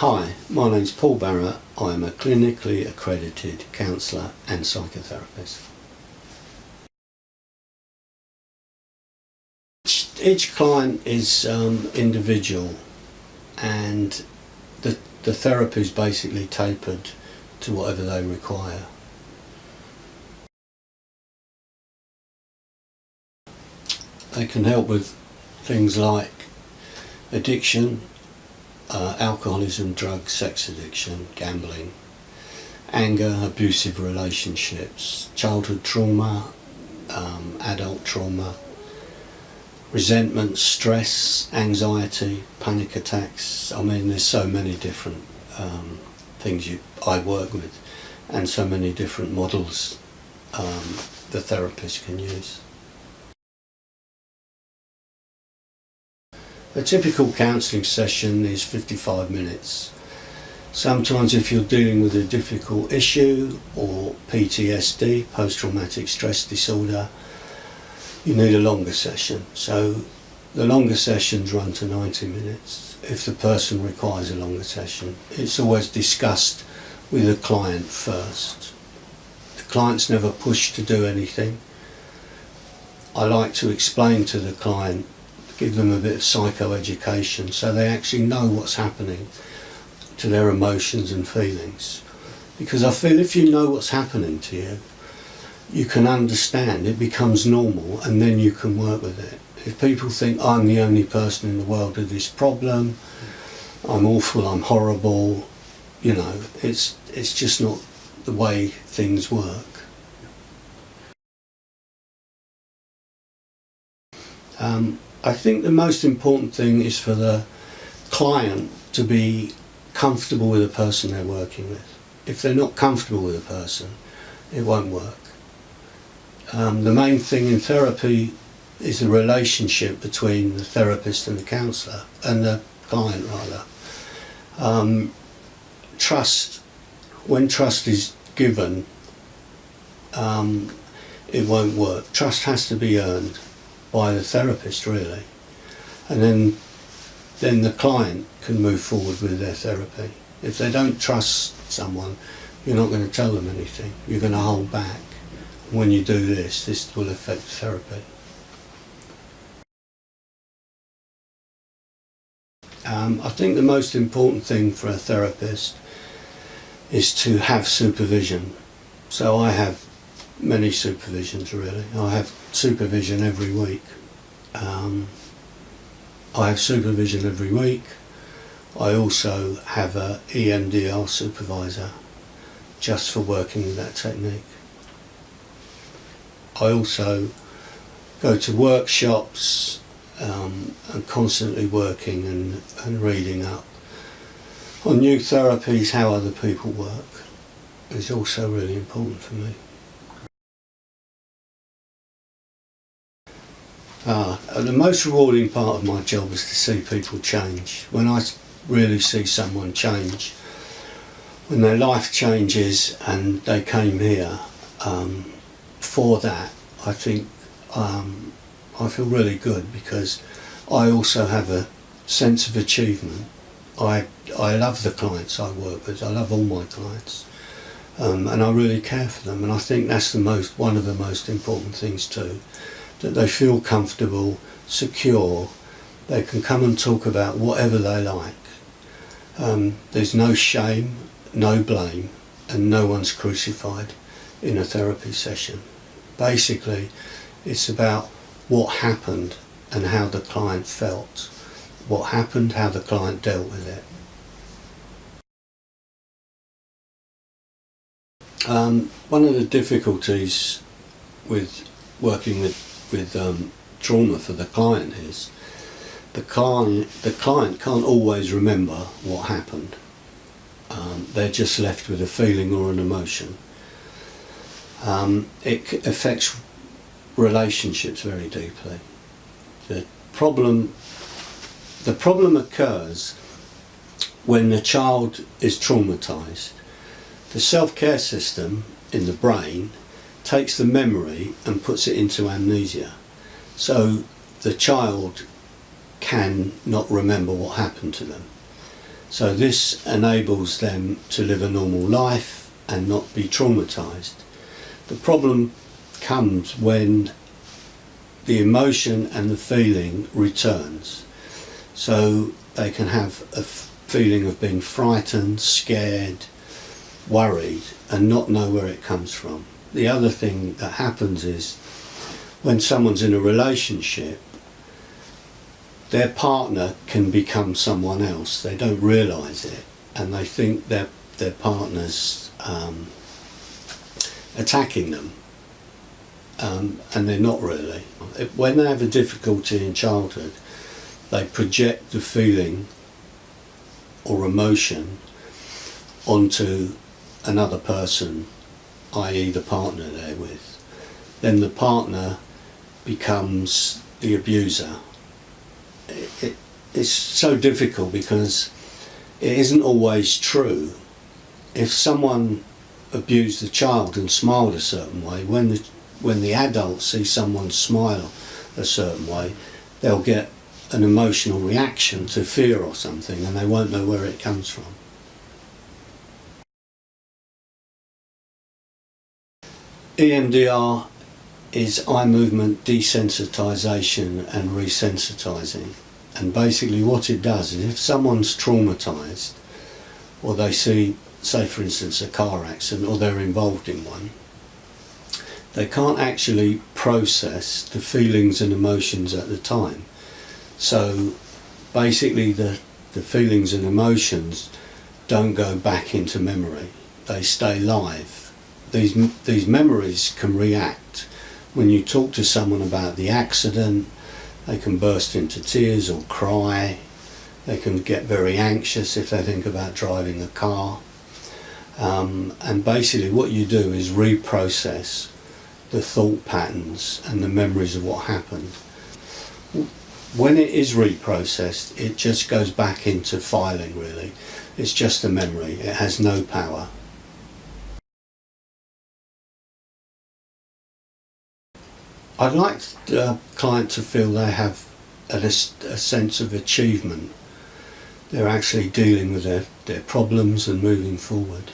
Hi, my name's Paul Barrett. I'm a clinically accredited counsellor and psychotherapist. Each client is individual, and the therapy is basically tapered to whatever they require. They can help with things like addiction, alcoholism, drugs, sex addiction, gambling, anger, abusive relationships, childhood trauma, adult trauma, resentment, stress, anxiety, panic attacks. I mean, there's so many different things I work with, and so many different models the therapist can use. A typical counselling session is 55 minutes. Sometimes if you're dealing with a difficult issue or PTSD, post-traumatic stress disorder, you need a longer session. So the longer sessions run to 90 minutes. If the person requires a longer session, it's always discussed with the client first. The client's never pushed to do anything. I like to explain to the client, give them a bit of psychoeducation so they actually know what's happening to their emotions and feelings. Because I feel if you know what's happening to you, you can understand, it becomes normal, and then you can work with it. If people think I'm the only person in the world with this problem, I'm awful, I'm horrible, you know, it's just not the way things work. I think the most important thing is for the client to be comfortable with the person they're working with. If they're not comfortable with a person, it won't work. The main thing in therapy is the relationship between the therapist and the counsellor, and the client rather. Trust, when trust is given, it won't work. Trust has to be earned by the therapist, really, and then the client can move forward with their therapy. If they don't trust someone, you're not going to tell them anything. You're going to hold back. When you do this will affect the therapy. I think the most important thing for a therapist is to have supervision. So I have many supervisions, really. I have supervision every week. I have supervision every week. I also have a EMDR supervisor just for working with that technique. I also go to workshops and constantly working and reading up on new therapies. How other people work is also really important for me. The most rewarding part of my job is to see people change. When I really see someone change, when their life changes and they came here for that, I think I feel really good, because I also have a sense of achievement. I love the clients I work with. I love all my clients, and I really care for them. And I think that's one of the most important things too. That they feel comfortable, secure, they can come and talk about whatever they like. There's no shame, no blame, and no one's crucified in a therapy session. Basically, it's about what happened and how the client felt. What happened, how the client dealt with it. One of the difficulties with working with trauma for the client is the client can't always remember what happened. They're just left with a feeling or an emotion. It affects relationships very deeply. The problem occurs when the child is traumatized. The self-care system in the brain takes the memory and puts it into amnesia. So the child can not remember what happened to them. So this enables them to live a normal life and not be traumatised. The problem comes when the emotion and the feeling returns. So they can have a feeling of being frightened, scared, worried, and not know where it comes from. The other thing that happens is when someone's in a relationship, their partner can become someone else. They don't realise it, and they think their partner's attacking them, and they're not really. When they have a difficulty in childhood, they project the feeling or emotion onto another person, i.e. the partner they're with. Then the partner becomes the abuser. It's so difficult because it isn't always true. If someone abused the child and smiled a certain way, when the adults see someone smile a certain way, they'll get an emotional reaction to fear or something, and they won't know where it comes from. EMDR is eye movement desensitisation and resensitising, and basically what it does is if someone's traumatised, or they see, say for instance, a car accident, or they're involved in one, they can't actually process the feelings and emotions at the time. So basically the feelings and emotions don't go back into memory, they stay live. These memories can react. When you talk to someone about the accident, they can burst into tears or cry. They can get very anxious if they think about driving a car. And basically what you do is reprocess the thought patterns and the memories of what happened. When it is reprocessed, it just goes back into filing, really. It's just a memory, it has no power. I'd like the client to feel they have a sense of achievement. They're actually dealing with their problems and moving forward.